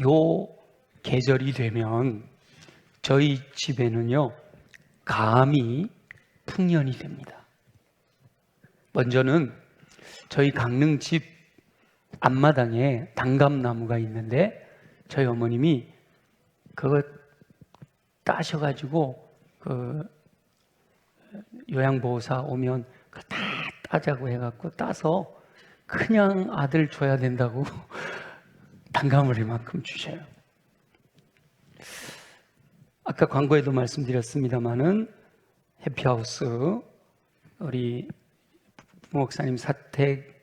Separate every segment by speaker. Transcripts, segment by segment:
Speaker 1: 요 계절이 되면 저희 집에는요, 감이 풍년이 됩니다. 먼저는 저희 강릉 집 앞마당에 단감나무가 있는데 저희 어머님이 그거 따셔가지고 그 요양보호사 오면 그거 다 따자고 해갖고 따서 그냥 아들 줘야 된다고 단감을 이만큼 주셔요. 아까 광고에도 말씀드렸습니다마는 해피하우스 우리 부목사님 사택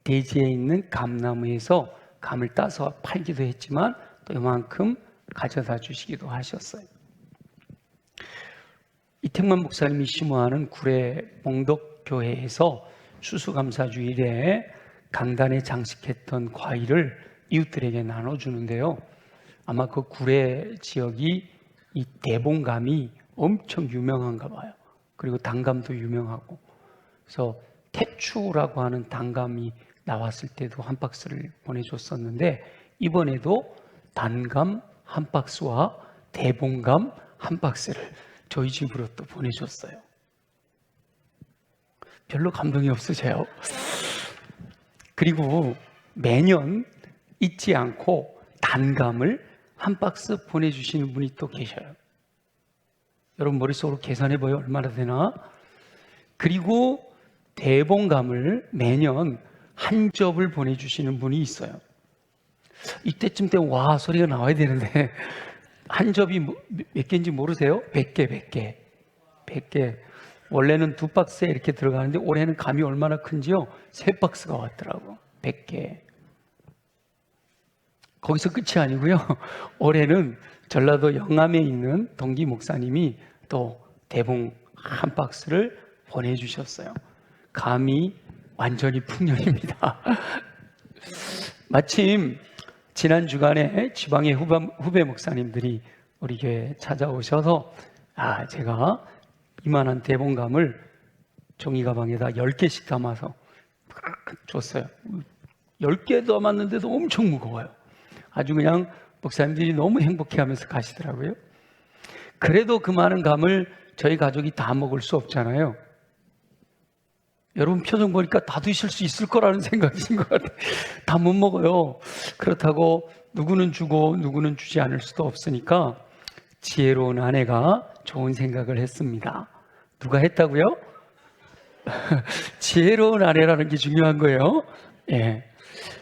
Speaker 1: 대지에 있는 감나무에서 감을 따서 팔기도 했지만 또 이만큼 가져다 주시기도 하셨어요. 이택만 목사님이 심호하는 구례 봉덕교회에서 추수감사주일에 강단에 장식했던 과일을 이웃들에게 나눠주는데요. 아마 그 구례 지역이 이 대봉감이 엄청 유명한가 봐요. 그리고 단감도 유명하고. 그래서 태추라고 하는 단감이 나왔을 때도 한 박스를 보내줬었는데 이번에도 단감 한 박스와 대봉감 한 박스를 저희 집으로 또 보내줬어요. 별로 감동이 없으세요? 그리고 매년 잊지 않고 단감을 한 박스 보내주시는 분이 또 계셔요. 여러분 머릿속으로 계산해봐요. 얼마나 되나? 그리고 대봉감을 매년 한 접을 보내주시는 분이 있어요. 이때쯤 되면 와 소리가 나와야 되는데 한 접이 몇 개인지 모르세요? 100개. 원래는 2박스에 이렇게 들어가는데 올해는 감이 얼마나 큰지요? 3박스가 왔더라고. 100개. 거기서 끝이 아니고요. 올해는 전라도 영암에 있는 동기 목사님이 또 대봉 한 박스를 보내주셨어요. 감이 완전히 풍년입니다. 마침 지난 주간에 지방의 후배 목사님들이 우리 교회에 찾아오셔서 제가 이만한 대봉감을 종이 가방에다 10개씩 담아서 줬어요. 10개 담았는데도 엄청 무거워요. 아주 그냥 목사님들이 너무 행복해하면서 가시더라고요. 그래도 그 많은 감을 저희 가족이 다 먹을 수 없잖아요. 여러분 표정 보니까 다 드실 수 있을 거라는 생각이신 것 같아요. 다 못 먹어요. 그렇다고 누구는 주고 누구는 주지 않을 수도 없으니까 지혜로운 아내가 좋은 생각을 했습니다. 누가 했다고요? 지혜로운 아내라는 게 중요한 거예요. 예.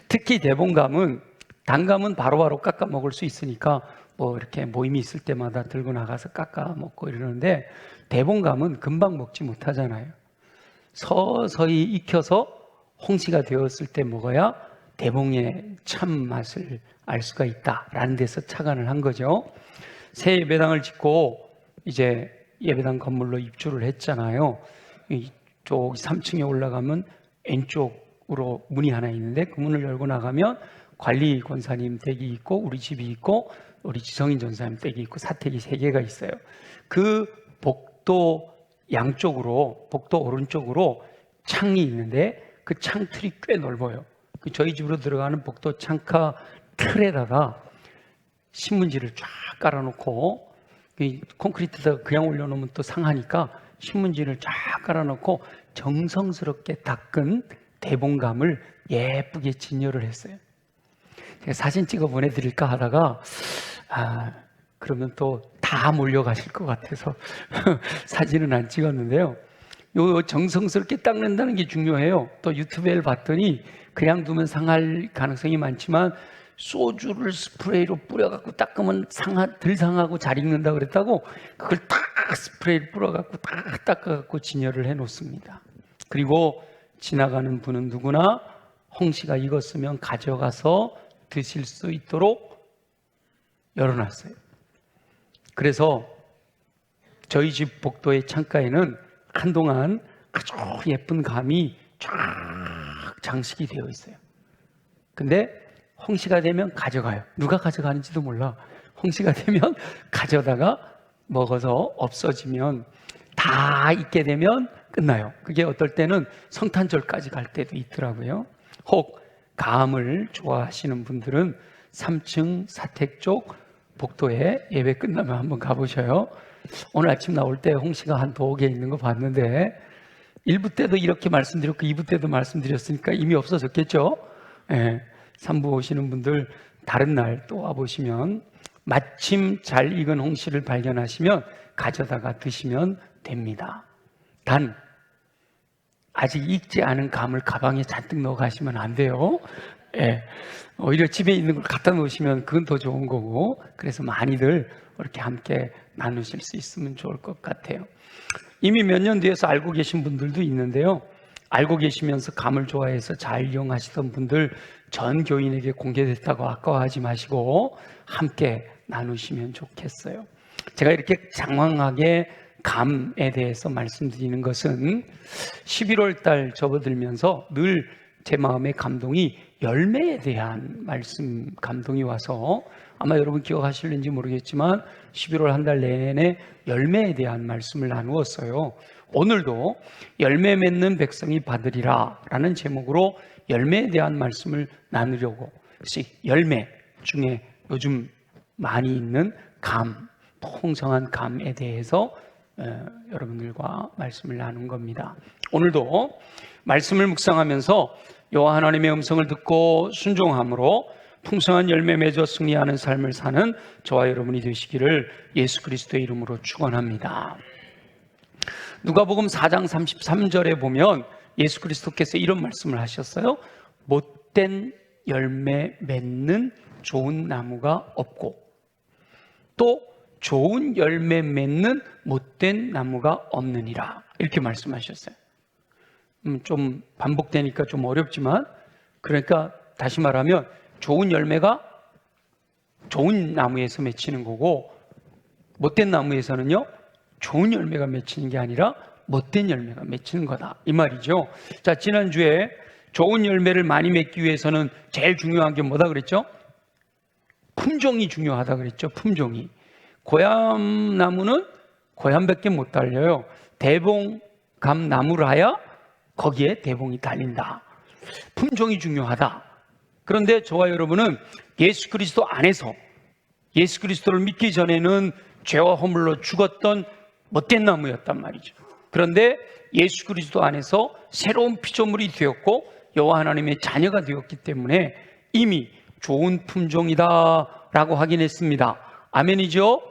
Speaker 1: 특히 대봉감은 단감은 바로바로 깎아 먹을 수 있으니까 뭐 이렇게 모임이 있을 때마다 들고 나가서 깎아 먹고 이러는데 대봉감은 금방 먹지 못하잖아요. 서서히 익혀서 홍시가 되었을 때 먹어야 대봉의 참맛을 알 수가 있다라는 데서 착안을 한 거죠. 새 예배당을 짓고 이제 예배당 건물로 입주를 했잖아요. 이쪽 3층에 올라가면 왼쪽으로 문이 하나 있는데 그 문을 열고 나가면 관리 권사님 댁이 있고 우리 집이 있고 우리 지성인 전사님 댁이 있고 사택이 3개가 있어요. 그 복도 양쪽으로 복도 오른쪽으로 창이 있는데 그 창틀이 꽤 넓어요. 저희 집으로 들어가는 복도 창가 틀에다가 신문지를 쫙 깔아놓고 콘크리트에다가 그냥 올려놓으면 또 상하니까 신문지를 쫙 깔아놓고 정성스럽게 닦은 대봉감을 예쁘게 진열을 했어요. 제가 사진 찍어 보내드릴까 하다가 그러면 또 다 몰려가실 것 같아서 사진은 안 찍었는데요. 요 정성스럽게 닦는다는 게 중요해요. 또 유튜브에 봤더니 그냥 두면 상할 가능성이 많지만 소주를 스프레이로 뿌려갖고 닦으면 덜 상하고 잘 익는다 그랬다고 그걸 딱 스프레이를 뿌려갖고 딱 닦아갖고 진열을 해놓습니다. 그리고 지나가는 분은 누구나 홍시가 익었으면 가져가서 드실 수 있도록 열어놨어요. 그래서 저희 집 복도의 창가에는 한동안 아주 예쁜 감이 쫙 장식이 되어 있어요. 근데 홍시가 되면 가져가요. 누가 가져가는지도 몰라. 홍시가 되면 가져다가 먹어서 없어지면 다 익게 되면 끝나요. 그게 어떨 때는 성탄절까지 갈 때도 있더라고요. 혹 감을 좋아하시는 분들은 3층 사택 쪽 복도에 예배 끝나면 한번 가보셔요. 오늘 아침 나올 때 홍시가 한 2개 있는 거 봤는데 1부 때도 이렇게 말씀드렸고 2부 때도 말씀드렸으니까 이미 없어졌겠죠? 예, 3부 오시는 분들 다른 날 또 와보시면 마침 잘 익은 홍시를 발견하시면 가져다가 드시면 됩니다. 단 아직 익지 않은 감을 가방에 잔뜩 넣어 가시면 안 돼요. 예, 오히려 집에 있는 걸 갖다 놓으시면 그건 더 좋은 거고, 그래서 많이들 이렇게 함께 나누실 수 있으면 좋을 것 같아요. 이미 몇 년 뒤에서 알고 계신 분들도 있는데요, 알고 계시면서 감을 좋아해서 잘 이용하시던 분들 전 교인에게 공개됐다고 아까워하지 마시고 함께 나누시면 좋겠어요. 제가 이렇게 장황하게 감에 대해서 말씀드리는 것은 11월 달 접어들면서 늘 제 마음의 감동이 열매에 대한 말씀 감동이 와서, 아마 여러분 기억하실는지 모르겠지만 11월 한 달 내내 열매에 대한 말씀을 나누었어요. 오늘도 열매 맺는 백성이 받으리라 라는 제목으로 열매에 대한 말씀을 나누려고, 열매 중에 요즘 많이 있는 감, 풍성한 감에 대해서 여러분들과 말씀을 나눈 겁니다. 오늘도 말씀을 묵상하면서 여호와 하나님의 음성을 듣고 순종함으로 풍성한 열매 맺어 승리하는 삶을 사는 저와 여러분이 되시기를 예수 그리스도의 이름으로 축원합니다. 누가복음 4장 33절에 보면 예수 그리스도께서 이런 말씀을 하셨어요. 못된 열매 맺는 좋은 나무가 없고 또 좋은 열매 맺는 못된 나무가 없느니라, 이렇게 말씀하셨어요. 좀 반복되니까 좀 어렵지만, 그러니까 다시 말하면 좋은 열매가 좋은 나무에서 맺히는 거고, 못된 나무에서는요 좋은 열매가 맺히는 게 아니라 못된 열매가 맺히는 거다, 이 말이죠. 자, 지난주에 좋은 열매를 많이 맺기 위해서는 제일 중요한 게 뭐다 그랬죠? 품종이 중요하다 그랬죠. 품종이. 고향나무는 고향밖에 못 달려요. 대봉감 나무라야 거기에 대봉이 달린다. 품종이 중요하다. 그런데 저와 여러분은 예수 그리스도 안에서, 예수 그리스도를 믿기 전에는 죄와 허물로 죽었던 못된 나무였단 말이죠. 그런데 예수 그리스도 안에서 새로운 피조물이 되었고 여호와 하나님의 자녀가 되었기 때문에 이미 좋은 품종이다 라고 확인했습니다. 아멘이죠?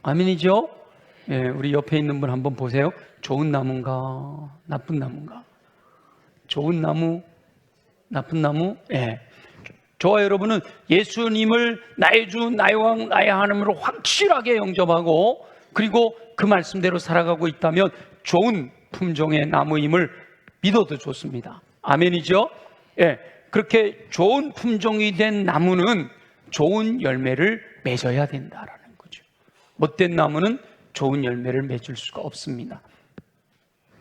Speaker 1: 아멘이죠? 예, 우리 옆에 있는 분 한번 보세요. 좋은 나무인가 나쁜 나무인가? 좋은 나무, 나쁜 나무? 예. 저와 여러분은 예수님을 나의 주, 나의 왕, 나의 하나님으로 확실하게 영접하고 그리고 그 말씀대로 살아가고 있다면 좋은 품종의 나무임을 믿어도 좋습니다. 아멘이죠? 예. 그렇게 좋은 품종이 된 나무는 좋은 열매를 맺어야 된다라는 거죠. 못된 나무는 좋은 열매를 맺을 수가 없습니다.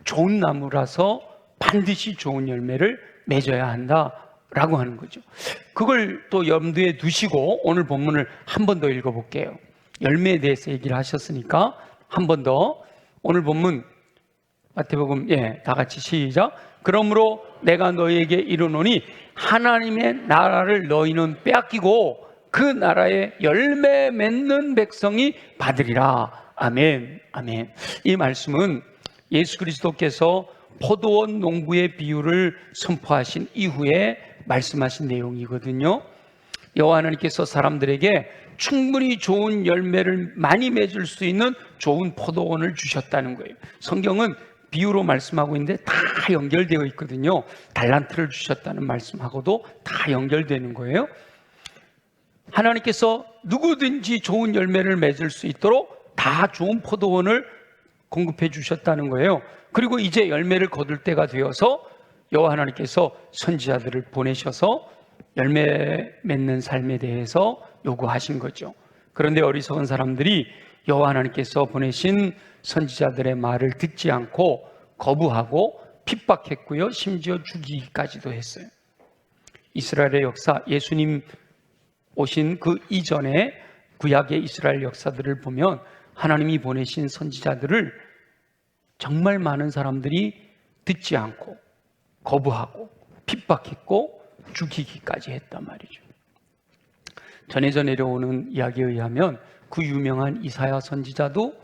Speaker 1: 좋은 나무라서 반드시 좋은 열매를 맺어야 한다라고 하는 거죠. 그걸 또 염두에 두시고 오늘 본문을 한 번 더 읽어볼게요. 열매에 대해서 얘기를 하셨으니까 한 번 더 오늘 본문 마태복음, 다 같이 시작. 그러므로 내가 너희에게 이르노니 하나님의 나라를 너희는 빼앗기고 그 나라의 열매 맺는 백성이 받으리라. 아멘, 아멘. 이 말씀은 예수 그리스도께서 포도원 농부의 비유를 선포하신 이후에 말씀하신 내용이거든요. 여호와 하나님께서 사람들에게 충분히 좋은 열매를 많이 맺을 수 있는 좋은 포도원을 주셨다는 거예요. 성경은 비유로 말씀하고 있는데 다 연결되어 있거든요. 달란트를 주셨다는 말씀하고도 다 연결되는 거예요. 하나님께서 누구든지 좋은 열매를 맺을 수 있도록 다 좋은 포도원을 공급해 주셨다는 거예요. 그리고 이제 열매를 거둘 때가 되어서 여호와 하나님께서 선지자들을 보내셔서 열매 맺는 삶에 대해서 요구하신 거죠. 그런데 어리석은 사람들이 여호와 하나님께서 보내신 선지자들의 말을 듣지 않고 거부하고 핍박했고요. 심지어 죽이기까지도 했어요. 이스라엘의 역사, 예수님 오신 그 이전에 구약의 이스라엘 역사들을 보면 하나님이 보내신 선지자들을 정말 많은 사람들이 듣지 않고 거부하고 핍박했고 죽이기까지 했단 말이죠. 전해져 내려오는 이야기에 의하면 그 유명한 이사야 선지자도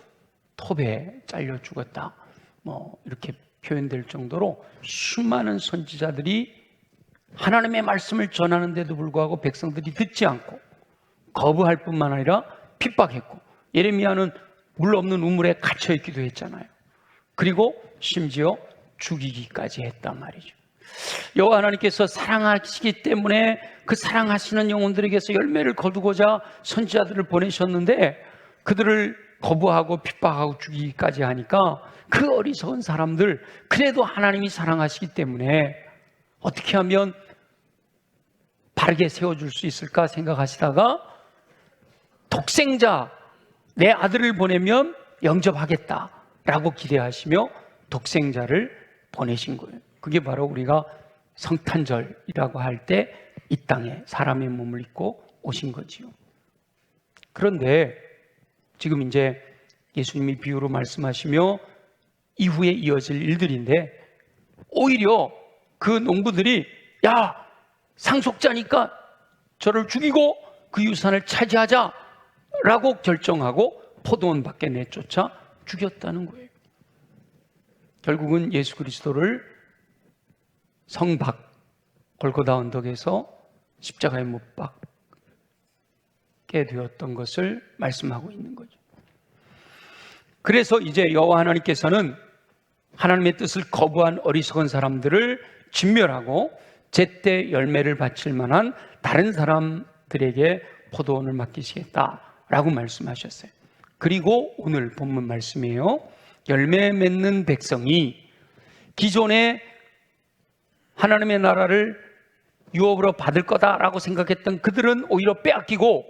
Speaker 1: 톱에 잘려 죽었다, 이렇게 표현될 정도로 수많은 선지자들이 하나님의 말씀을 전하는데도 불구하고 백성들이 듣지 않고 거부할 뿐만 아니라 핍박했고, 예레미야는 물 없는 우물에 갇혀 있기도 했잖아요. 그리고 심지어 죽이기까지 했단 말이죠. 여호와 하나님께서 사랑하시기 때문에 그 사랑하시는 영혼들에게서 열매를 거두고자 선지자들을 보내셨는데, 그들을 거부하고 핍박하고 죽이기까지 하니까 그 어리석은 사람들, 그래도 하나님이 사랑하시기 때문에 어떻게 하면 바르게 세워줄 수 있을까 생각하시다가 독생자, 내 아들을 보내면 영접하겠다라고 기대하시며 독생자를 보내신 거예요. 그게 바로 우리가 성탄절이라고 할 때 이 땅에 사람의 몸을 입고 오신 거지요. 그런데 지금 이제 예수님이 비유로 말씀하시며 이후에 이어질 일들인데, 오히려 그 농부들이 야, 상속자니까 저를 죽이고 그 유산을 차지하자라고 결정하고 포도원 밖에 내쫓아 죽였다는 거예요. 결국은 예수 그리스도를 성박 골고다 언덕에서 십자가에 못 박게 되었던 것을 말씀하고 있는 거죠. 그래서 이제 여호와 하나님께서는 하나님의 뜻을 거부한 어리석은 사람들을 진멸하고 제때 열매를 바칠 만한 다른 사람들에게 포도원을 맡기시겠다라고 말씀하셨어요. 그리고 오늘 본문 말씀이에요. 열매 맺는 백성이 기존에 하나님의 나라를 유업으로 받을 거다라고 생각했던 그들은 오히려 빼앗기고,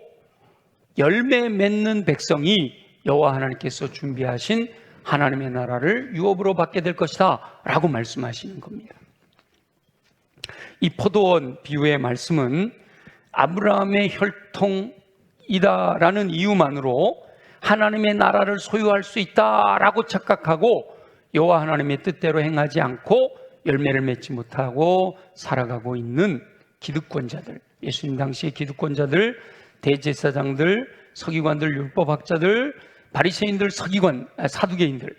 Speaker 1: 열매 맺는 백성이 여호와 하나님께서 준비하신 하나님의 나라를 유업으로 받게 될 것이다 라고 말씀하시는 겁니다. 이 포도원 비유의 말씀은 아브라함의 혈통이다라는 이유만으로 하나님의 나라를 소유할 수 있다라고 착각하고 여호와 하나님의 뜻대로 행하지 않고 열매를 맺지 못하고 살아가고 있는 기득권자들, 예수님 당시의 기득권자들, 대제사장들, 서기관들, 율법학자들, 바리새인들, 사두개인들,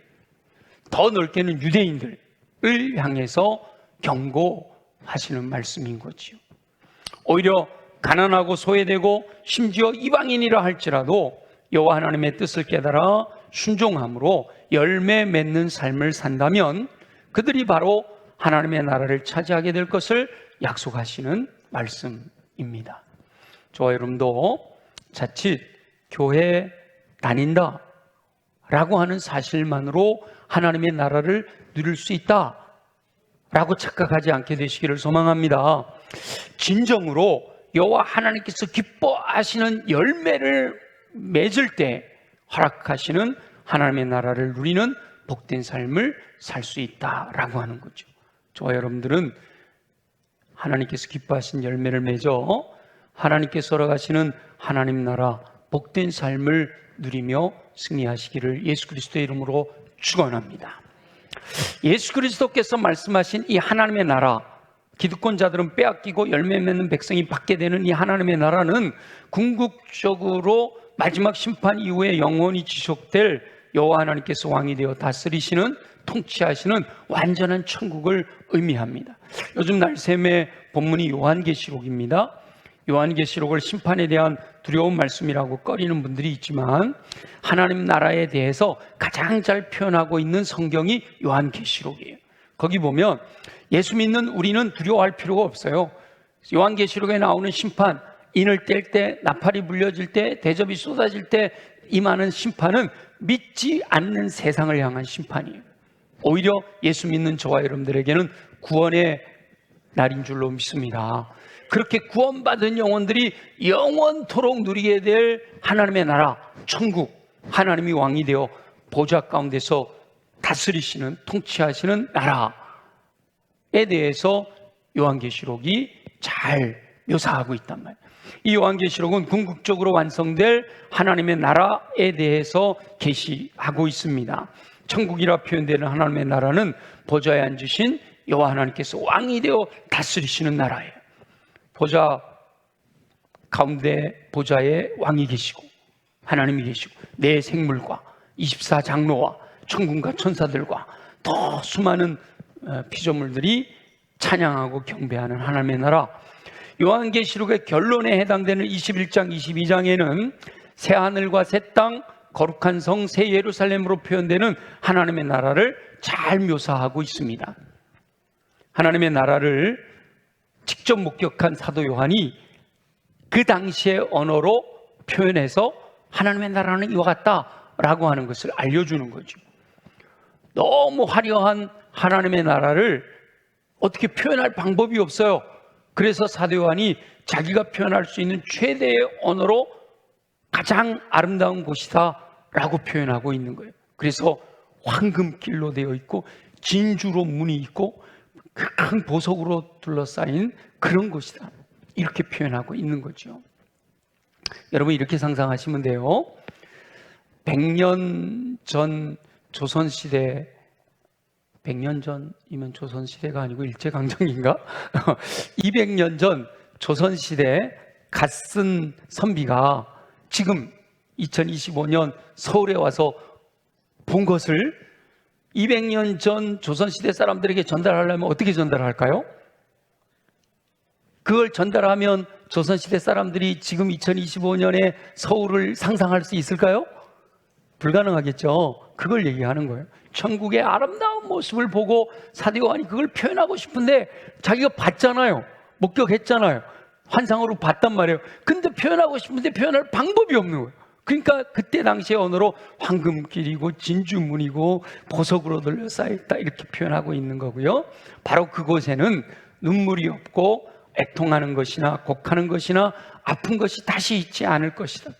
Speaker 1: 더 넓게는 유대인들을 향해서 경고하시는 말씀인 거지요. 오히려 가난하고 소외되고 심지어 이방인이라 할지라도 여호와 하나님의 뜻을 깨달아 순종함으로 열매 맺는 삶을 산다면 그들이 바로 하나님의 나라를 차지하게 될 것을 약속하시는 말씀입니다. 저와 여러분도 자칫 교회 다닌다 라고 하는 사실만으로 하나님의 나라를 누릴 수 있다 라고 착각하지 않게 되시기를 소망합니다. 진정으로 여호와 하나님께서 기뻐하시는 열매를 맺을 때 허락하시는 하나님의 나라를 누리는 복된 삶을 살 수 있다라고 하는 거죠. 저와 여러분들은 하나님께서 기뻐하신 열매를 맺어 하나님께서 허락하시는 하나님 나라 복된 삶을 누리며 승리하시기를 예수 그리스도의 이름으로 축원합니다. 예수 그리스도께서 말씀하신 이 하나님의 나라, 기득권자들은 빼앗기고 열매 맺는 백성이 받게 되는 이 하나님의 나라는 궁극적으로 마지막 심판 이후에 영원히 지속될 여호와 하나님께서 왕이 되어 다스리시는, 통치하시는 완전한 천국을 의미합니다. 요즘 날샘의 본문이 요한계시록입니다. 요한계시록을 심판에 대한 두려운 말씀이라고 꺼리는 분들이 있지만 하나님 나라에 대해서 가장 잘 표현하고 있는 성경이 요한계시록이에요. 거기 보면 예수 믿는 우리는 두려워할 필요가 없어요. 요한계시록에 나오는 심판, 인을 뗄 때, 나팔이 불려질 때, 대접이 쏟아질 때 임하는 심판은 믿지 않는 세상을 향한 심판이에요. 오히려 예수 믿는 저와 여러분들에게는 구원의 날인 줄로 믿습니다. 그렇게 구원받은 영혼들이 영원토록 누리게 될 하나님의 나라, 천국, 하나님이 왕이 되어 보좌 가운데서 다스리시는, 통치하시는 나라에 대해서 요한계시록이 잘 묘사하고 있단 말이에요. 이 요한계시록은 궁극적으로 완성될 하나님의 나라에 대해서 계시하고 있습니다. 천국이라 표현되는 하나님의 나라는 보좌에 앉으신 여호와 하나님께서 왕이 되어 다스리시는 나라예요. 보좌 가운데 보좌에 왕이 계시고 하나님이 계시고 내 생물과 24장로와 천군과 천사들과 더 수많은 피조물들이 찬양하고 경배하는 하나님의 나라. 요한계시록의 결론에 해당되는 21장 22장에는 새하늘과 새 땅, 거룩한 성, 새 예루살렘으로 표현되는 하나님의 나라를 잘 묘사하고 있습니다. 하나님의 나라를 직접 목격한 사도 요한이 그 당시의 언어로 표현해서 하나님의 나라는 이와 같다라고 하는 것을 알려주는 거죠. 너무 화려한 하나님의 나라를 어떻게 표현할 방법이 없어요. 그래서 사도 요한이 자기가 표현할 수 있는 최대의 언어로 가장 아름다운 곳이다 라고 표현하고 있는 거예요. 그래서 황금길로 되어 있고 진주로 문이 있고 큰 보석으로 둘러싸인 그런 곳이다, 이렇게 표현하고 있는 거죠. 여러분 이렇게 상상하시면 돼요. 100년 전 조선시대, 100년 전이면 조선시대가 아니고 일제강점기인가? 200년 전 조선시대 갓 쓴 선비가 지금 2025년 서울에 와서 본 것을 200년 전 조선시대 사람들에게 전달하려면 어떻게 전달할까요? 그걸 전달하면 조선시대 사람들이 지금 2025년에 서울을 상상할 수 있을까요? 불가능하겠죠. 그걸 얘기하는 거예요. 천국의 아름다운 모습을 보고 사도 요한이 그걸 표현하고 싶은데 자기가 봤잖아요. 목격했잖아요. 환상으로 봤단 말이에요. 근데 표현하고 싶은데 표현할 방법이 없는 거예요. 그러니까 그때 당시의 언어로 황금길이고 진주문이고 보석으로 둘러싸였다 이렇게 표현하고 있는 거고요. 바로 그곳에는 눈물이 없고 애통하는 것이나 곡하는 것이나 아픈 것이 다시 있지 않을 것이다.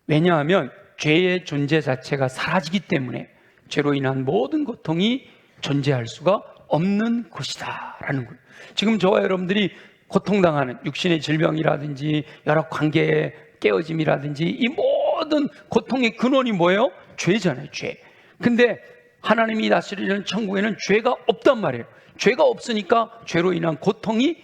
Speaker 1: 왜냐하면 죄의 존재 자체가 사라지기 때문에 죄로 인한 모든 고통이 존재할 수가 없는 곳이다 라는 거예요. 지금 저와 여러분들이 고통당하는 육신의 질병이라든지 여러 관계의 깨어짐이라든지 이 모든 고통의 근원이 뭐예요? 죄잖아요. 죄. 근데 하나님이 다스리는 천국에는 죄가 없단 말이에요. 죄가 없으니까 죄로 인한 고통이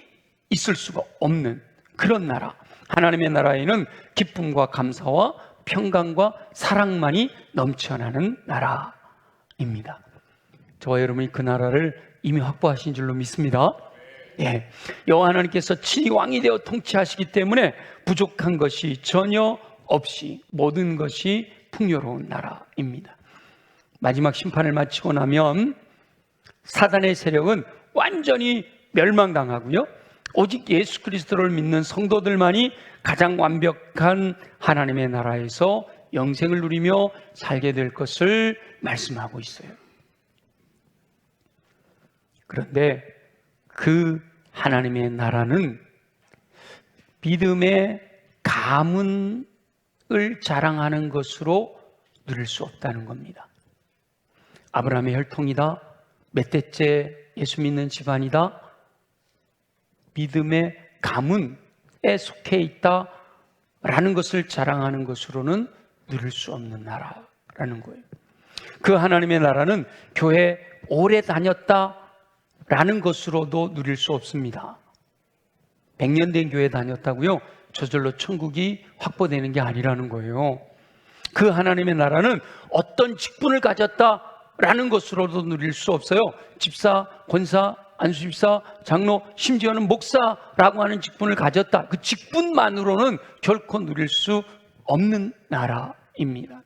Speaker 1: 있을 수가 없는 그런 나라. 하나님의 나라에는 기쁨과 감사와 평강과 사랑만이 넘쳐나는 나라입니다. 저와 여러분이 그 나라를 이미 확보하신 줄로 믿습니다. 예, 여호와 하나님께서 친히 왕이 되어 통치하시기 때문에 부족한 것이 전혀 없이 모든 것이 풍요로운 나라입니다. 마지막 심판을 마치고 나면 사단의 세력은 완전히 멸망당하고요, 오직 예수 그리스도를 믿는 성도들만이 가장 완벽한 하나님의 나라에서 영생을 누리며 살게 될 것을 말씀하고 있어요. 그런데 그 하나님의 나라는 믿음의 가문을 자랑하는 것으로 누릴 수 없다는 겁니다. 아브라함의 혈통이다, 몇 대째 예수 믿는 집안이다, 믿음의 가문에 속해 있다라는 것을 자랑하는 것으로는 누릴 수 없는 나라라는 거예요. 그 하나님의 나라는 교회 오래 다녔다라는 것으로도 누릴 수 없습니다. 100년 된 교회 다녔다고요? 저절로 천국이 확보되는 게 아니라는 거예요. 그 하나님의 나라는 어떤 직분을 가졌다라는 것으로도 누릴 수 없어요. 집사, 권사, 안수집사, 장로, 심지어는 목사라고 하는 직분을 가졌다. 그 직분만으로는 결코 누릴 수 없는 나라입니다.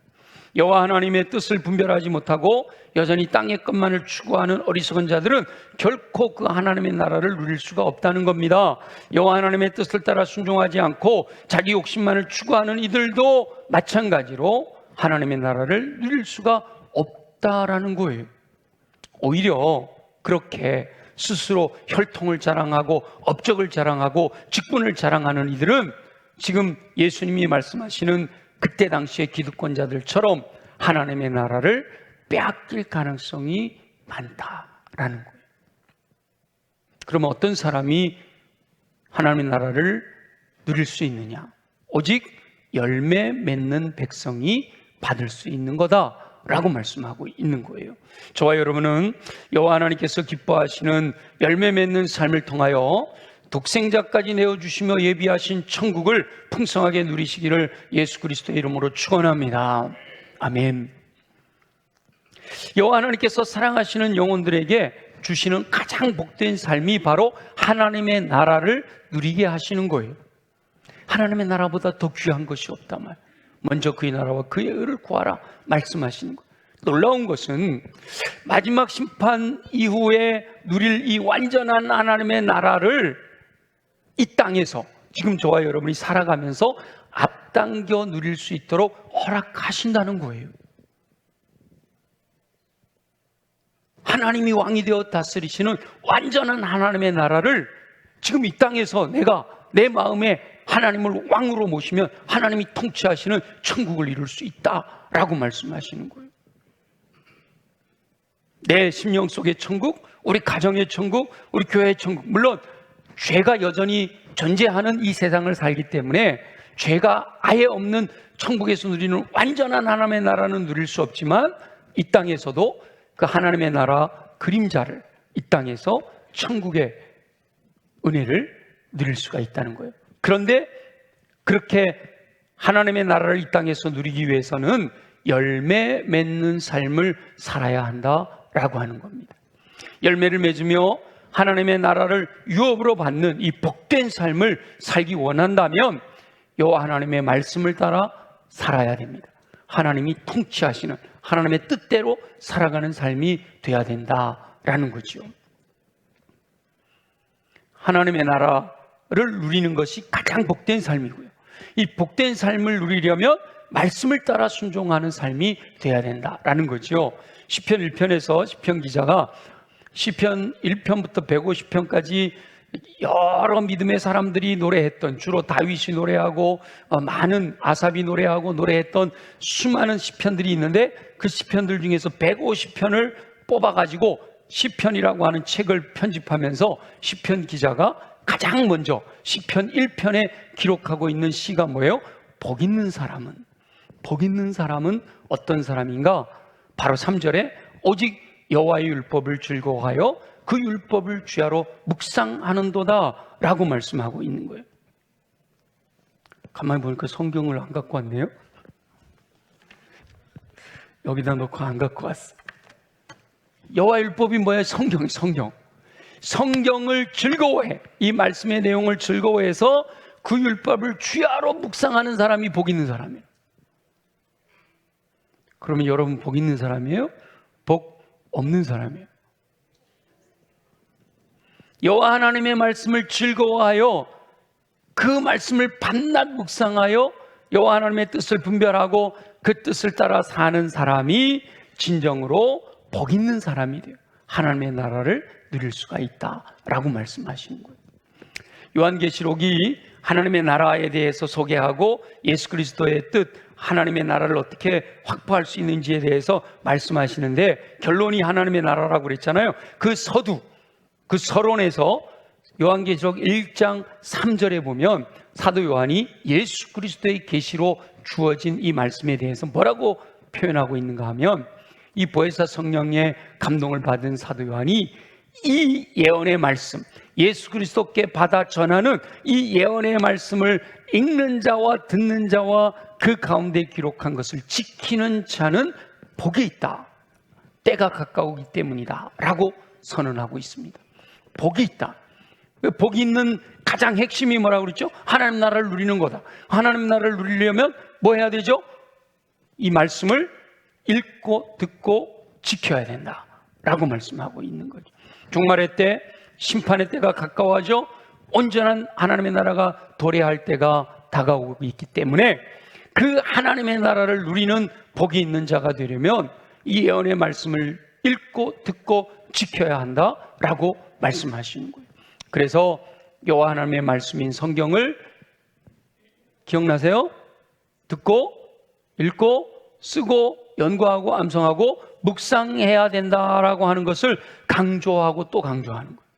Speaker 1: 여호와 하나님의 뜻을 분별하지 못하고 여전히 땅의 것만을 추구하는 어리석은 자들은 결코 그 하나님의 나라를 누릴 수가 없다는 겁니다. 여호와 하나님의 뜻을 따라 순종하지 않고 자기 욕심만을 추구하는 이들도 마찬가지로 하나님의 나라를 누릴 수가 없다라는 거예요. 오히려 그렇게 스스로 혈통을 자랑하고 업적을 자랑하고 직분을 자랑하는 이들은 지금 예수님이 말씀하시는 그때 당시의 기득권자들처럼 하나님의 나라를 빼앗길 가능성이 많다라는 거예요. 그러면 어떤 사람이 하나님의 나라를 누릴 수 있느냐? 오직 열매 맺는 백성이 받을 수 있는 거다라고 말씀하고 있는 거예요. 저와 여러분은 여호와 하나님께서 기뻐하시는 열매 맺는 삶을 통하여 독생자까지 내어주시며 예비하신 천국을 풍성하게 누리시기를 예수 그리스도의 이름으로 축원합니다. 아멘. 여호와 하나님께서 사랑하시는 영혼들에게 주시는 가장 복된 삶이 바로 하나님의 나라를 누리게 하시는 거예요. 하나님의 나라보다 더 귀한 것이 없다 말. 먼저 그의 나라와 그의 의를 구하라 말씀하시는 거예요. 놀라운 것은 마지막 심판 이후에 누릴 이 완전한 하나님의 나라를 이 땅에서 지금 저와 여러분이 살아가면서 앞당겨 누릴 수 있도록 허락하신다는 거예요. 하나님이 왕이 되어 다스리시는 완전한 하나님의 나라를 지금 이 땅에서 내가 내 마음에 하나님을 왕으로 모시면 하나님이 통치하시는 천국을 이룰 수 있다라고 말씀하시는 거예요. 내 심령 속의 천국, 우리 가정의 천국, 우리 교회의 천국. 물론 죄가 여전히 존재하는 이 세상을 살기 때문에 죄가 아예 없는 천국에서 누리는 완전한 하나님의 나라는 누릴 수 없지만 이 땅에서도 그 하나님의 나라 그림자를 이 땅에서 천국의 은혜를 누릴 수가 있다는 거예요. 그런데 그렇게 하나님의 나라를 이 땅에서 누리기 위해서는 열매 맺는 삶을 살아야 한다라고 하는 겁니다. 열매를 맺으며 하나님의 나라를 유업으로 받는 이 복된 삶을 살기 원한다면 여호와 하나님의 말씀을 따라 살아야 됩니다. 하나님이 통치하시는 하나님의 뜻대로 살아가는 삶이 돼야 된다라는 거죠. 하나님의 나라를 누리는 것이 가장 복된 삶이고요. 이 복된 삶을 누리려면 말씀을 따라 순종하는 삶이 돼야 된다라는 거죠. 시편 1편에서 시편 기자가 시편 1편부터 150편까지 여러 믿음의 사람들이 노래했던, 주로 다윗이 노래하고 많은 아삽이 노래했던 수많은 시편들이 있는데 그 시편들 중에서 150편을 뽑아가지고 시편이라고 하는 책을 편집하면서 시편 기자가 가장 먼저 시편 1편에 기록하고 있는 시가 뭐예요? 복 있는 사람은 어떤 사람인가? 바로 3절에 오직 여호와의 율법을 즐거워하여 그 율법을 주야로 묵상하는도다 라고 말씀하고 있는 거예요. 가만히 보니까 성경을 안 갖고 왔네요. 여기다 놓고 안 갖고 왔어. 여호와의 율법이 뭐예요? 성경을 즐거워해. 이 말씀의 내용을 즐거워해서 그 율법을 주야로 묵상하는 사람이 복 있는 사람이에요. 그러면 여러분 복 있는 사람이에요? 복 없는 사람이에요? 여호와 하나님의 말씀을 즐거워하여 그 말씀을 밤낮 묵상하여 여호와 하나님의 뜻을 분별하고 그 뜻을 따라 사는 사람이 진정으로 복 있는 사람이 돼요. 하나님의 나라를 누릴 수가 있다라고 말씀하시는 거예요. 요한계시록이 하나님의 나라에 대해서 소개하고 예수 그리스도의 뜻, 하나님의 나라를 어떻게 확보할 수 있는지에 대해서 말씀하시는데 결론이 하나님의 나라라고 그랬잖아요. 그 서론에서 요한계시록 1장 3절에 보면 사도 요한이 예수 그리스도의 계시로 주어진 이 말씀에 대해서 뭐라고 표현하고 있는가 하면 이 보혜사 성령의 감동을 받은 사도 요한이 이 예언의 말씀, 예수 그리스도께 받아 전하는 이 예언의 말씀을 읽는 자와 듣는 자와 그 가운데 기록한 것을 지키는 자는 복이 있다. 때가 가까우기 때문이다 라고 선언하고 있습니다. 복이 있다. 복이 있는 가장 핵심이 뭐라고 그랬죠? 하나님 나라를 누리는 거다. 하나님 나라를 누리려면 뭐 해야 되죠? 이 말씀을 읽고 듣고 지켜야 된다 라고 말씀하고 있는 거죠. 종말의 때, 심판의 때가 가까워져 온전한 하나님의 나라가 도래할 때가 다가오고 있기 때문에 그 하나님의 나라를 누리는 복이 있는 자가 되려면 이 예언의 말씀을 읽고 듣고 지켜야 한다라고 말씀하시는 거예요. 그래서 여호와 하나님의 말씀인 성경을 기억나세요? 듣고 읽고 쓰고 연구하고 암송하고 묵상해야 된다라고 하는 것을 강조하고 또 강조하는 거예요.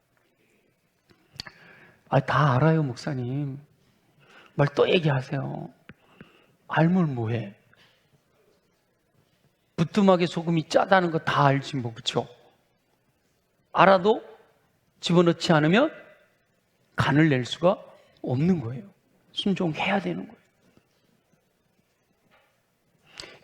Speaker 1: 다 알아요, 목사님. 뭘 또 얘기하세요. 알면 뭐해? 부뚜막에 소금이 짜다는 거 다 알지 뭐, 그렇죠? 알아도 집어넣지 않으면 간을 낼 수가 없는 거예요. 순종해야 되는 거예요.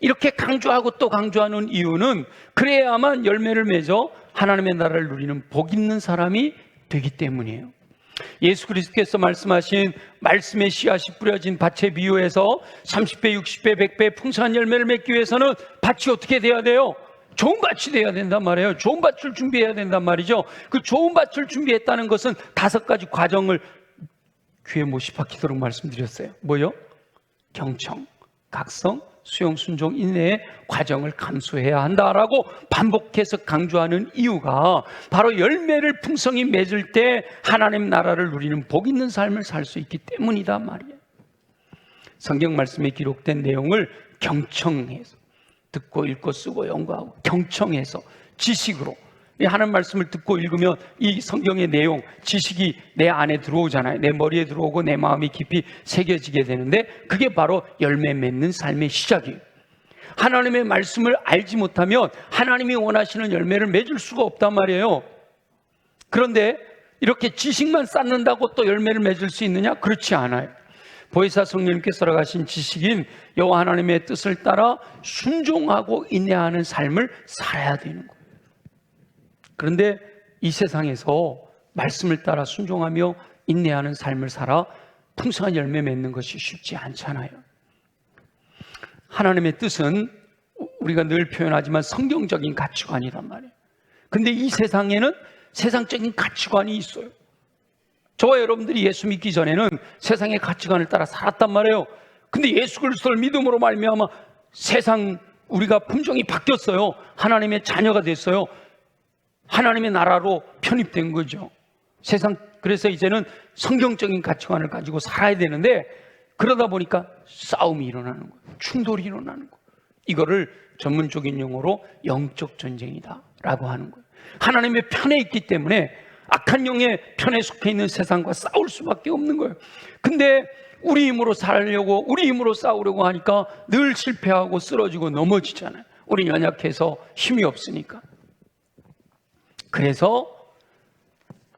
Speaker 1: 이렇게 강조하고 또 강조하는 이유는 그래야만 열매를 맺어 하나님의 나라를 누리는 복 있는 사람이 되기 때문이에요. 예수 그리스도께서 말씀하신 말씀의 씨앗이 뿌려진 밭의 비유에서 30배, 60배, 100배 풍성한 열매를 맺기 위해서는 밭이 어떻게 돼야 돼요? 좋은 밭이 돼야 된단 말이에요. 좋은 밭을 준비해야 된단 말이죠. 그 좋은 밭을 준비했다는 것은 5가지 과정을 귀에 못이 박히도록 말씀드렸어요. 뭐요? 경청, 각성, 수용, 순종, 인내의 과정을 감수해야 한다라고 반복해서 강조하는 이유가 바로 열매를 풍성히 맺을 때 하나님 나라를 누리는 복 있는 삶을 살 수 있기 때문이다 말이에요. 성경 말씀에 기록된 내용을 경청해서 듣고 읽고 쓰고 연구하고 경청해서 지식으로 하나님 말씀을 듣고 읽으면 이 성경의 내용, 지식이 내 안에 들어오잖아요. 내 머리에 들어오고 내 마음이 깊이 새겨지게 되는데 그게 바로 열매 맺는 삶의 시작이에요. 하나님의 말씀을 알지 못하면 하나님이 원하시는 열매를 맺을 수가 없단 말이에요. 그런데 이렇게 지식만 쌓는다고 또 열매를 맺을 수 있느냐? 그렇지 않아요. 보혜사 성령님께서 허락하신 지식인 여호와 하나님의 뜻을 따라 순종하고 인내하는 삶을 살아야 되는 거예요. 그런데 이 세상에서 말씀을 따라 순종하며 인내하는 삶을 살아 풍성한 열매 맺는 것이 쉽지 않잖아요. 하나님의 뜻은 우리가 늘 표현하지만 성경적인 가치관이란 말이에요. 근데 이 세상에는 세상적인 가치관이 있어요. 저와 여러분들이 예수 믿기 전에는 세상의 가치관을 따라 살았단 말이에요. 근데 예수 그리스도를 믿음으로 말미암아 세상 우리가 품종이 바뀌었어요. 하나님의 자녀가 됐어요. 하나님의 나라로 편입된 거죠. 세상, 그래서 이제는 성경적인 가치관을 가지고 살아야 되는데 그러다 보니까 싸움이 일어나는 거예요. 충돌이 일어나는 거예요. 이거를 전문적인 용어로 영적 전쟁이다라고 하는 거예요. 하나님의 편에 있기 때문에 악한 영의 편에 속해 있는 세상과 싸울 수밖에 없는 거예요. 근데 우리 힘으로 살려고, 우리 힘으로 싸우려고 하니까 늘 실패하고 쓰러지고 넘어지잖아요. 우리 연약해서 힘이 없으니까. 그래서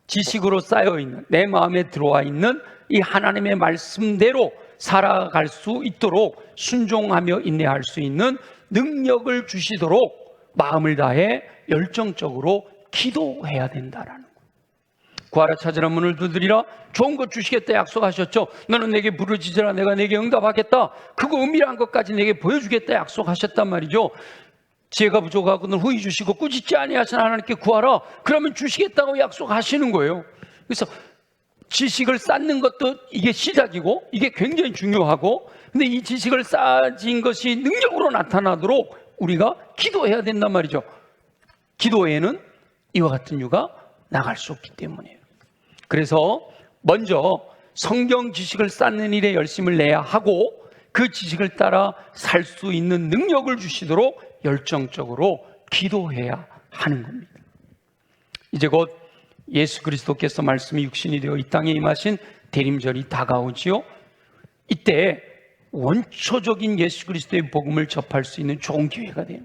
Speaker 1: 지식으로 쌓여있는, 내 마음에 들어와 있는 이 하나님의 말씀대로 살아갈 수 있도록 순종하며 인내할 수 있는 능력을 주시도록 마음을 다해 열정적으로 기도해야 된다라는 거예요. 구하라 찾으라 문을 두드리라, 좋은 것 주시겠다 약속하셨죠. 너는 내게 부르짖으라 내가 내게 응답하겠다. 그거 은밀한 것까지 내게 보여주겠다 약속하셨단 말이죠. 지혜가 부족하고는 후히 주시고 꾸짖지 아니하시는 하나님께 구하라. 그러면 주시겠다고 약속하시는 거예요. 그래서 지식을 쌓는 것도 이게 시작이고 이게 굉장히 중요하고, 근데 이 지식을 쌓아진 것이 능력으로 나타나도록 우리가 기도해야 된단 말이죠. 기도에는 이와 같은 이유가 나갈 수 없기 때문이에요. 그래서 먼저 성경 지식을 쌓는 일에 열심을 내야 하고 그 지식을 따라 살 수 있는 능력을 주시도록 열정적으로 기도해야 하는 겁니다. 이제 곧 예수 그리스도께서 말씀이 육신이 되어 이 땅에 임하신 대림절이 다가오지요. 이때 원초적인 예수 그리스도의 복음을 접할 수 있는 좋은 기회가 돼요.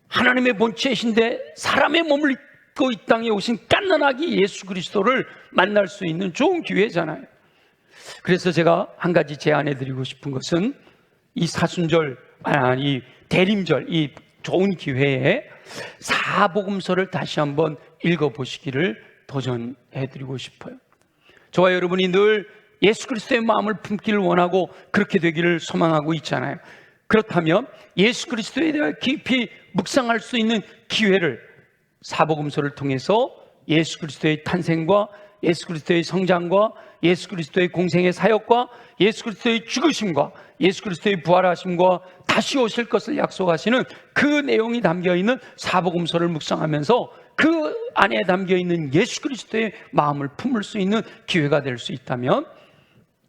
Speaker 1: 하나님의 본체이신데 사람의 몸을 입고 이 땅에 오신 갓난아기 예수 그리스도를 만날 수 있는 좋은 기회잖아요. 그래서 제가 한 가지 제안해 드리고 싶은 것은 이 사순절, 이 대림절, 이 좋은 기회에 사복음서를 다시 한번 읽어보시기를 도전해 드리고 싶어요. 저와 여러분이 늘 예수 그리스도의 마음을 품기를 원하고 그렇게 되기를 소망하고 있잖아요. 그렇다면 예수 그리스도에 대해 깊이 묵상할 수 있는 기회를 사복음서를 통해서 예수 그리스도의 탄생과 예수 그리스도의 성장과 예수 그리스도의 공생의 사역과 예수 그리스도의 죽으심과 예수 그리스도의 부활하심과 다시 오실 것을 약속하시는 그 내용이 담겨있는 사복음서를 묵상하면서 그 안에 담겨있는 예수 그리스도의 마음을 품을 수 있는 기회가 될 수 있다면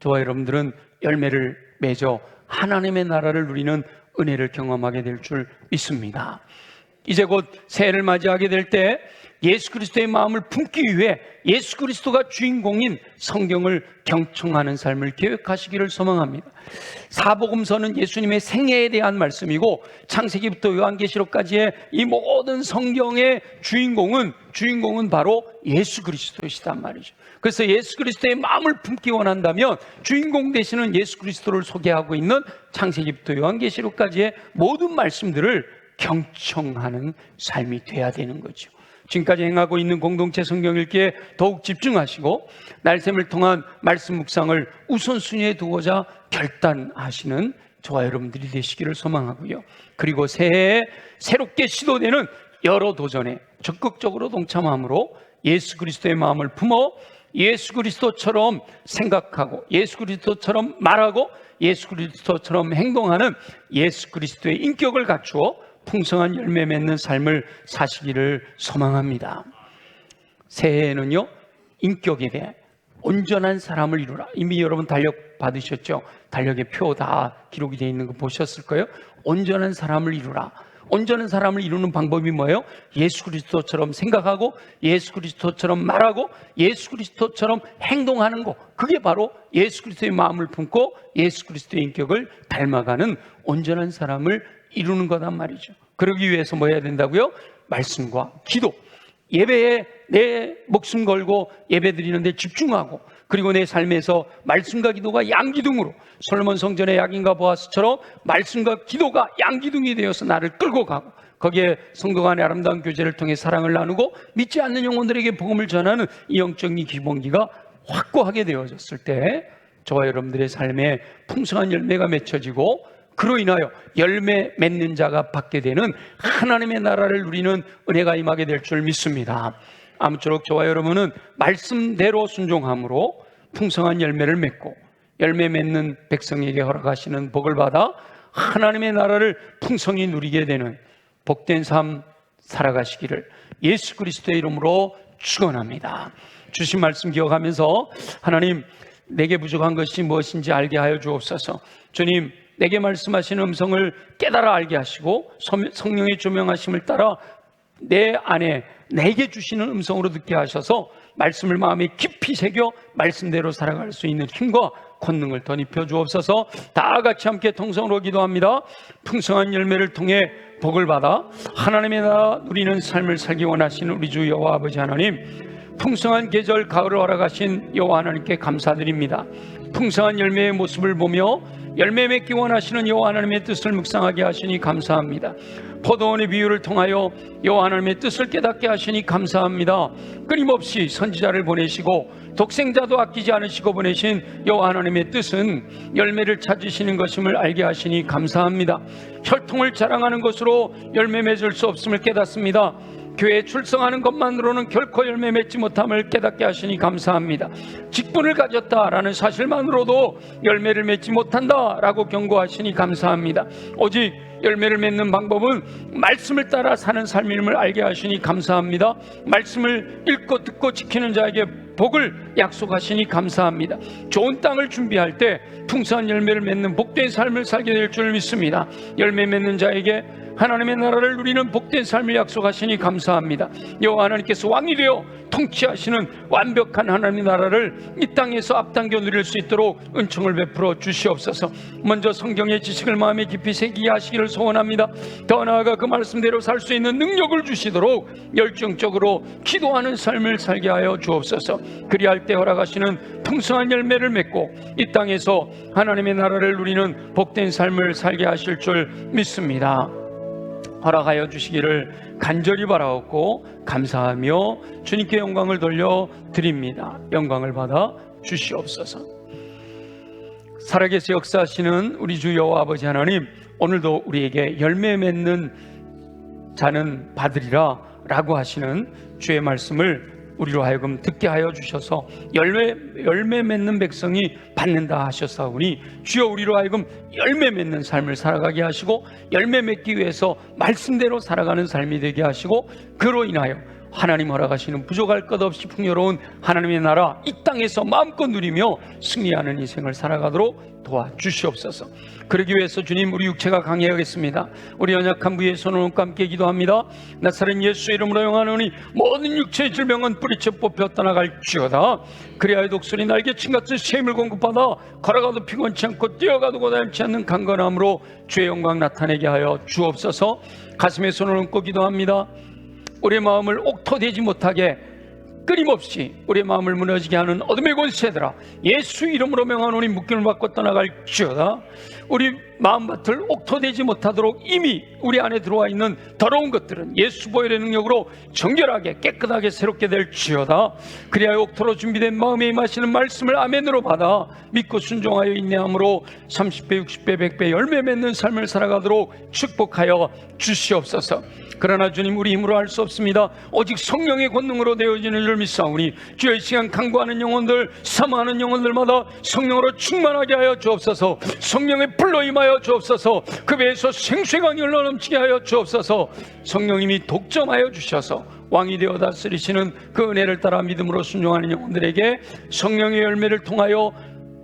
Speaker 1: 저와 여러분들은 열매를 맺어 하나님의 나라를 누리는 은혜를 경험하게 될 줄 믿습니다. 이제 곧 새해를 맞이하게 될 때 예수 그리스도의 마음을 품기 위해 예수 그리스도가 주인공인 성경을 경청하는 삶을 계획하시기를 소망합니다. 사복음서는 예수님의 생애에 대한 말씀이고 창세기부터 요한계시록까지의 이 모든 성경의 주인공은 바로 예수 그리스도이시단 말이죠. 그래서 예수 그리스도의 마음을 품기 원한다면 주인공 되시는 예수 그리스도를 소개하고 있는 창세기부터 요한계시록까지의 모든 말씀들을 경청하는 삶이 돼야 되는 거죠. 지금까지 행하고 있는 공동체 성경 읽기에 더욱 집중하시고 날샘을 통한 말씀 묵상을 우선순위에 두고자 결단하시는 저와 여러분들이 되시기를 소망하고요. 그리고 새해에 새롭게 시도되는 여러 도전에 적극적으로 동참함으로 예수 그리스도의 마음을 품어 예수 그리스도처럼 생각하고 예수 그리스도처럼 말하고 예수 그리스도처럼 행동하는 예수 그리스도의 인격을 갖추어 풍성한 열매 맺는 삶을 사시기를 소망합니다. 새해에는요, 인격에 대해 온전한 사람을 이루라. 이미 여러분 달력 받으셨죠? 달력의 표 다 기록이 되어 있는 거 보셨을 거예요. 온전한 사람을 이루라. 온전한 사람을 이루는 방법이 뭐예요? 예수 그리스도처럼 생각하고 예수 그리스도처럼 말하고 예수 그리스도처럼 행동하는 거. 그게 바로 예수 그리스도의 마음을 품고 예수 그리스도의 인격을 닮아가는 온전한 사람을 이루는 거단 말이죠. 그러기 위해서 뭐 해야 된다고요? 말씀과 기도. 예배에 내 목숨 걸고 예배 드리는데 집중하고, 그리고 내 삶에서 말씀과 기도가 양기둥으로, 솔로몬 성전의 야긴과 보아스처럼 말씀과 기도가 양기둥이 되어서 나를 끌고 가고, 거기에 성도 간의 아름다운 교제를 통해 사랑을 나누고 믿지 않는 영혼들에게 복음을 전하는 이 영적인 기본기가 확고하게 되어졌을 때 저와 여러분들의 삶에 풍성한 열매가 맺혀지고, 그로 인하여 열매 맺는 자가 받게 되는 하나님의 나라를 누리는 은혜가 임하게 될 줄 믿습니다. 아무쪼록 저와 여러분은 말씀대로 순종함으로 풍성한 열매를 맺고 열매 맺는 백성에게 허락하시는 복을 받아 하나님의 나라를 풍성히 누리게 되는 복된 삶 살아가시기를 예수 그리스도의 이름으로 축원합니다. 주신 말씀 기억하면서 하나님, 내게 부족한 것이 무엇인지 알게 하여 주옵소서. 주님, 내게 말씀하시는 음성을 깨달아 알게 하시고 성령의 조명하심을 따라 내 안에 내게 주시는 음성으로 듣게 하셔서 말씀을 마음에 깊이 새겨 말씀대로 살아갈 수 있는 힘과 권능을 덧입혀 주옵소서. 다 같이 함께 통성으로 기도합니다. 풍성한 열매를 통해 복을 받아 하나님의 나라 누리는 삶을 살기 원하시는 우리 주 여호와 아버지 하나님, 풍성한 계절 가을을 허락하신 여호와 하나님께 감사드립니다. 풍성한 열매의 모습을 보며 열매 맺기 원하시는 여호와 하나님의 뜻을 묵상하게 하시니 감사합니다. 포도원의 비유를 통하여 여호와 하나님의 뜻을 깨닫게 하시니 감사합니다. 끊임없이 선지자를 보내시고 독생자도 아끼지 않으시고 보내신 여호와 하나님의 뜻은 열매를 찾으시는 것임을 알게 하시니 감사합니다. 혈통을 자랑하는 것으로 열매 맺을 수 없음을 깨닫습니다. 교회에 출석하는 것만으로는 결코 열매 맺지 못함을 깨닫게 하시니 감사합니다. 직분을 가졌다라는 사실만으로도 열매를 맺지 못한다라고 경고하시니 감사합니다. 오직 열매를 맺는 방법은 말씀을 따라 사는 삶임을 알게 하시니 감사합니다. 말씀을 읽고 듣고 지키는 자에게 복을 약속하시니 감사합니다. 좋은 땅을 준비할 때 풍성한 열매를 맺는 복된 삶을 살게 될 줄 믿습니다. 열매 맺는 자에게 하나님의 나라를 누리는 복된 삶을 약속하시니 감사합니다. 여호와 하나님께서 왕이 되어 통치하시는 완벽한 하나님의 나라를 이 땅에서 앞당겨 누릴 수 있도록 은총을 베풀어 주시옵소서. 먼저 성경의 지식을 마음에 깊이 새기게 하시기를 소원합니다. 더 나아가 그 말씀대로 살 수 있는 능력을 주시도록 열정적으로 기도하는 삶을 살게 하여 주옵소서. 그리할 때 허락하시는 풍성한 열매를 맺고 이 땅에서 하나님의 나라를 누리는 복된 삶을 살게 하실 줄 믿습니다. 허락하여 주시기를 간절히 바라옵고 감사하며 주님께 영광을 돌려 드립니다. 영광을 받아 주시옵소서. 살아계시 역사하시는 우리 주 여호와 아버지 하나님, 오늘도 우리에게 열매 맺는 자는 받으리라 라고 하시는 주의 말씀을 우리로 하여금 듣게 하여 주셔서 열매 맺는 백성이 받는다 하셨사오니, 주여 우리로 하여금 열매 맺는 삶을 살아가게 하시고 열매 맺기 위해서 말씀대로 살아가는 삶이 되게 하시고, 그로 인하여 하나님 허락하시는 부족할 것 없이 풍요로운 하나님의 나라 이 땅에서 마음껏 누리며 승리하는 인생을 살아가도록 도와주시옵소서. 그러기 위해서 주님, 우리 육체가 강해야겠습니다. 우리 연약한 부의 손원과 함께 기도합니다. 나사렛 예수 이름으로 영하노니 모든 육체의 질병은 뿌리째 뽑혀 떠나갈지어다. 그리하여 독수리 날개친같이 샘을 공급받아 걸어가도 피곤치 않고 뛰어가도 고달지 않는 강건함으로 주의 영광 나타내게 하여 주옵소서. 가슴에 손을 얹고 기도합니다. 우리의 마음을 옥토되지 못하게 끊임없이 우리의 마음을 무너지게 하는 어둠의 권세들아, 예수 이름으로 명하노니 묶임을 받고 떠나갈지어다. 우리 마음밭을 옥토되지 못하도록 이미 우리 안에 들어와 있는 더러운 것들은 예수 보혈의 능력으로 정결하게 깨끗하게 새롭게 될지어다. 그리하여 옥토로 준비된 마음에 임하시는 말씀을 아멘으로 받아 믿고 순종하여 인내함으로 30배 60배 100배 열매 맺는 삶을 살아가도록 축복하여 주시옵소서. 그러나 주님, 우리 힘으로 할 수 없습니다. 오직 성령의 권능으로 되어지는 줄 믿사오니 주여 이 시간 간구하는 영혼들, 사모하는 영혼들마다 성령으로 충만하게 하여 주옵소서. 성령의 불로 임하여 주옵소서. 그 배에서 생수의 강이 흘러넘치게 하여 주옵소서. 성령님이 독점하여 주셔서 왕이 되어 다스리시는 그 은혜를 따라 믿음으로 순종하는 영혼들에게 성령의 열매를 통하여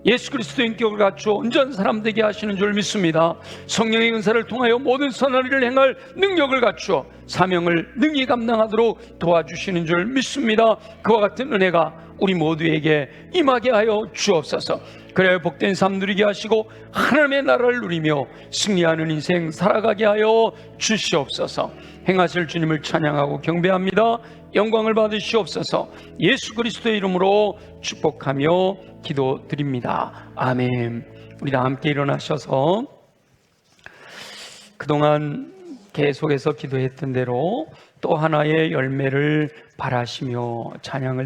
Speaker 1: 예수 그리스도의 인격을 갖추어 온전한 사람 되게 하시는 줄 믿습니다. 성령의 은사를 통하여 모든 선한 일을 행할 능력을 갖추어 사명을 능히 감당하도록 도와주시는 줄 믿습니다. 그와 같은 은혜가 우리 모두에게 임하게 하여 주옵소서. 그래야 복된 삶 누리게 하시고 하나님의 나라를 누리며 승리하는 인생 살아가게 하여 주시옵소서. 행하실 주님을 찬양하고 경배합니다. 영광을 받으시옵소서. 예수 그리스도의 이름으로 축복하며 기도드립니다. 아멘. 우리 다 함께 일어나셔서 그동안 계속해서 기도했던 대로 또 하나의 열매를 바라시며 찬양을